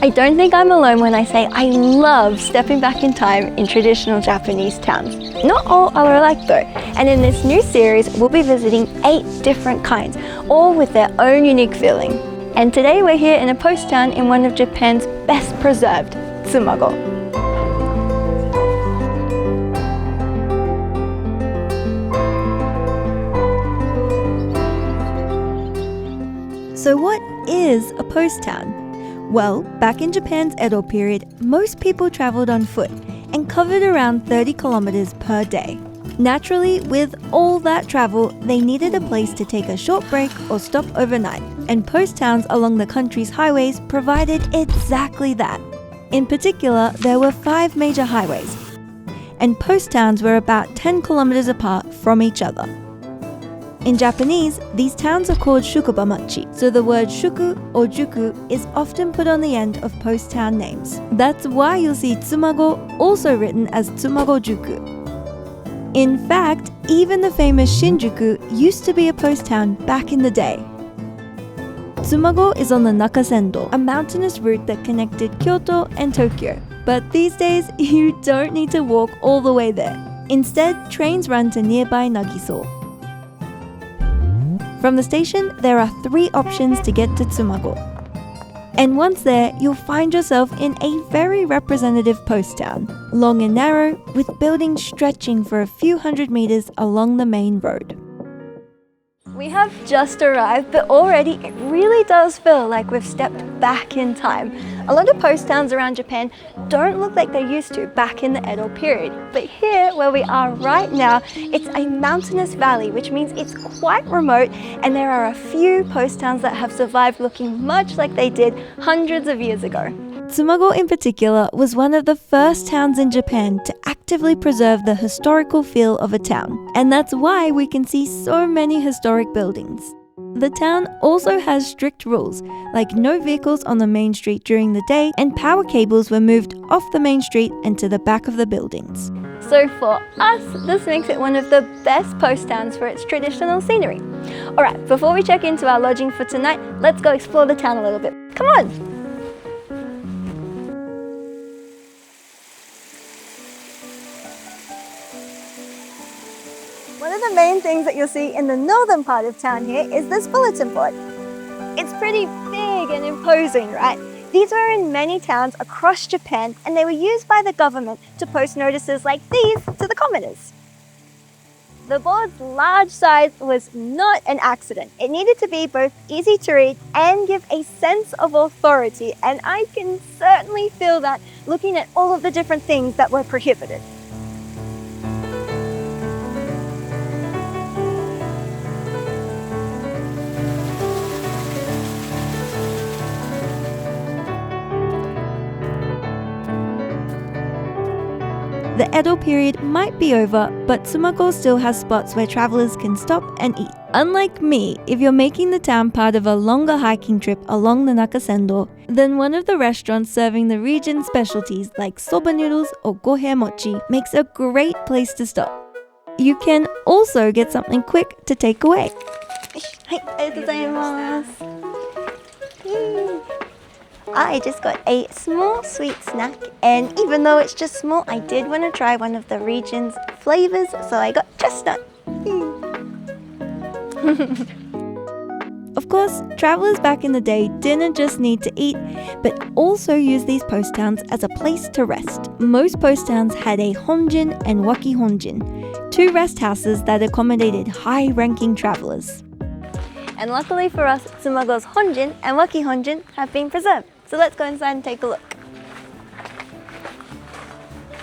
I don't think I'm alone when I say I love stepping back in time in traditional Japanese towns. Not all are alike though, and in this new series we'll be visiting 8 different kinds, all with their own unique feeling. And today we're here in a post town in one of Japan's best preserved, Tsumago. So what is a post town? Well, back in Japan's Edo period, most people traveled on foot and covered around 30 kilometers per day. Naturally, with all that travel, they needed a place to take a short break or stop overnight, and post towns along the country's highways provided exactly that. In particular, there were 5 major highways, and post towns were about 10 kilometers apart from each other. In Japanese, these towns are called shukubamachi, so the word shuku or juku is often put on the end of post town names. That's why you'll see Tsumago also written as Tsumago-juku. In fact, even the famous Shinjuku used to be a post town back in the day. Tsumago is on the Nakasendo, a mountainous route that connected Kyoto and Tokyo. But these days, you don't need to walk all the way there. Instead, trains run to nearby Nagiso. From the station, there are 3 options to get to Tsumago. And once there, you'll find yourself in a very representative post town, long and narrow, with buildings stretching for a few hundred meters along the main road. We have just arrived, but already it really does feel like we've stepped back in time. A lot of post towns around Japan don't look like they used to back in the Edo period. But here, where we are right now, it's a mountainous valley, which means it's quite remote, and there are a few post towns that have survived looking much like they did hundreds of years ago. Tsumago in particular was one of the first towns in Japan to actively preserve the historical feel of a town, and that's why we can see so many historic buildings. The town also has strict rules, like no vehicles on the main street during the day, and power cables were moved off the main street and to the back of the buildings. So for us, this makes it one of the best post towns for its traditional scenery. Alright, before we check into our lodging for tonight, let's go explore the town a little bit. Come on! One of the main things that you'll see in the northern part of town here is this bulletin board. It's pretty big and imposing, right? These were in many towns across Japan, and they were used by the government to post notices like these to the commoners. The board's large size was not an accident. It needed to be both easy to read and give a sense of authority, and I can certainly feel that looking at all of the different things that were prohibited. The Edo period might be over, but Tsumago still has spots where travelers can stop and eat. Unlike me, if you're making the town part of a longer hiking trip along the Nakasendo, then one of the restaurants serving the region's specialties like soba noodles or gohe mochi makes a great place to stop. You can also get something quick to take away. I just got a small sweet snack, and even though it's just small, I did want to try one of the region's flavors, so I got chestnut. Of course, travelers back in the day didn't just need to eat, but also use these post towns as a place to rest. Most post towns had a honjin and waki honjin, 2 rest houses that accommodated high-ranking travelers. And luckily for us, Tsumago's honjin and waki honjin have been preserved. So let's go inside and take a look.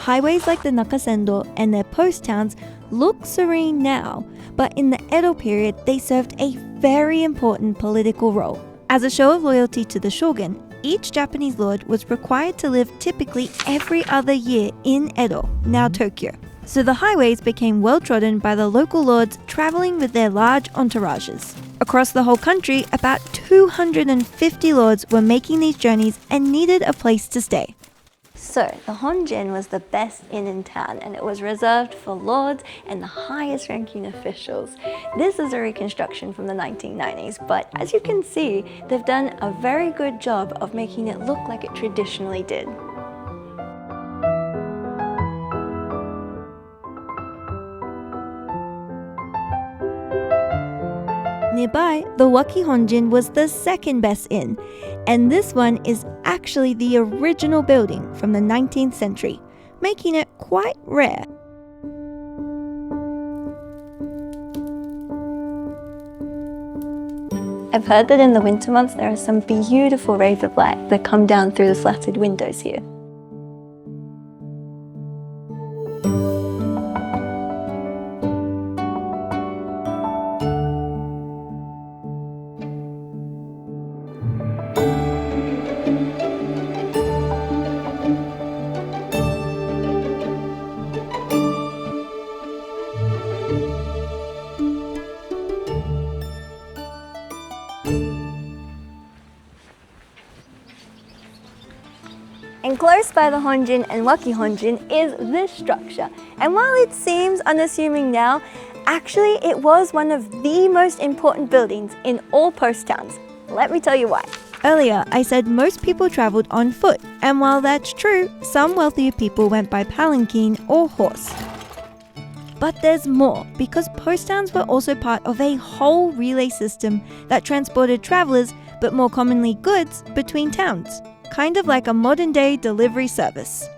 Highways like the Nakasendo and their post towns look serene now, but in the Edo period, they served a very important political role. As a show of loyalty to the shogun, each Japanese lord was required to live typically every other year in Edo, now Tokyo. So the highways became well-trodden by the local lords traveling with their large entourages. Across the whole country, about 250 lords were making these journeys and needed a place to stay. So, the Honjin was the best inn in town, and it was reserved for lords and the highest ranking officials. This is a reconstruction from the 1990s, but as you can see, they've done a very good job of making it look like it traditionally did. Nearby, the Waki Honjin was the second best inn, and this one is actually the original building from the 19th century, making it quite rare. I've heard that in the winter months there are some beautiful rays of light that come down through the slatted windows here. And close by the Honjin and Waki Honjin is this structure. And while it seems unassuming now, actually it was one of the most important buildings in all post towns. Let me tell you why. Earlier, I said most people traveled on foot, and while that's true, some wealthier people went by palanquin or horse. But there's more, because post towns were also part of a whole relay system that transported travelers, but more commonly goods, between towns. Kind of like a modern-day delivery service.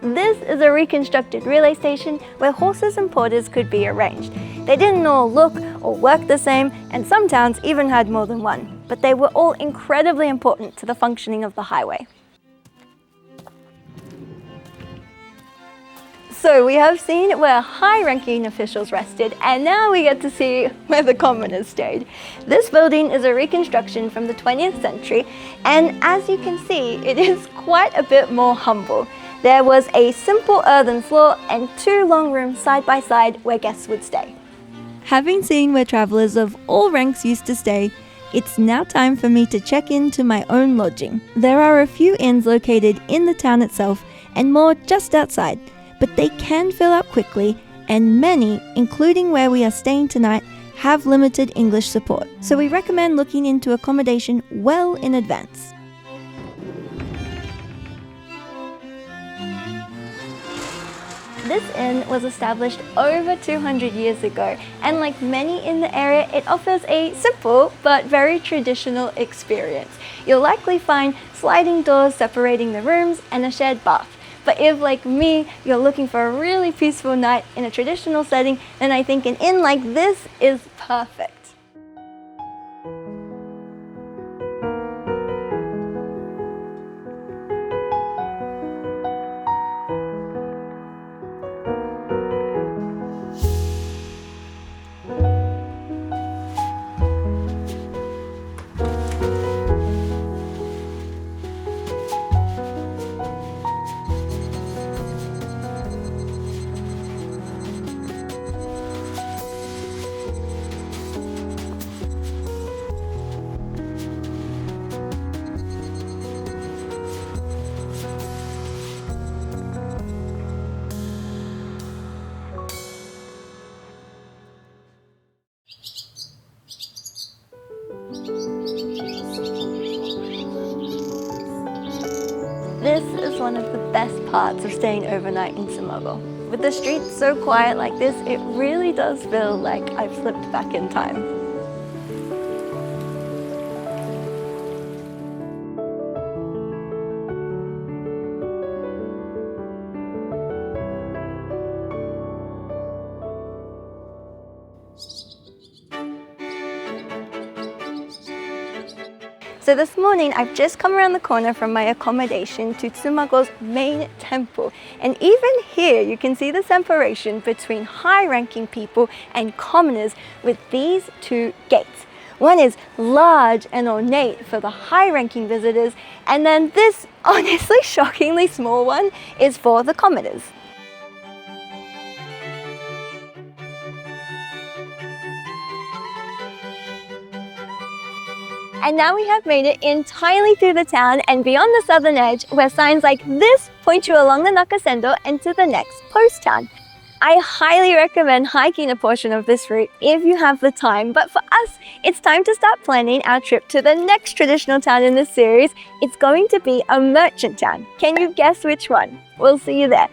This is a reconstructed relay station where horses and porters could be arranged. They didn't all look or work the same, and some towns even had more than one, but they were all incredibly important to the functioning of the highway. So we have seen where high-ranking officials rested, and now we get to see where the commoners stayed. This building is a reconstruction from the 20th century, and as you can see, it is quite a bit more humble. There was a simple earthen floor and 2 long rooms side by side where guests would stay. Having seen where travelers of all ranks used to stay, it's now time for me to check into my own lodging. There are a few inns located in the town itself and more just outside, but they can fill up quickly, and many, including where we are staying tonight, have limited English support, so we recommend looking into accommodation well in advance. This inn was established over 200 years ago, and like many in the area, it offers a simple but very traditional experience. You'll likely find sliding doors separating the rooms and a shared bath. But if, like me, you're looking for a really peaceful night in a traditional setting, then I think an inn like this is perfect. This is one of the best parts of staying overnight in Tsumago. With the streets so quiet like this, it really does feel like I've slipped back in time. So this morning, I've just come around the corner from my accommodation to Tsumago's main temple. And even here, you can see the separation between high-ranking people and commoners with these 2 gates. One is large and ornate for the high-ranking visitors, and then this honestly shockingly small one is for the commoners. And now we have made it entirely through the town and beyond the southern edge, where signs like this point you along the Nakasendo and to the next post town. I highly recommend hiking a portion of this route if you have the time, but for us, it's time to start planning our trip to the next traditional town in this series. It's going to be a merchant town. Can you guess which one? We'll see you there.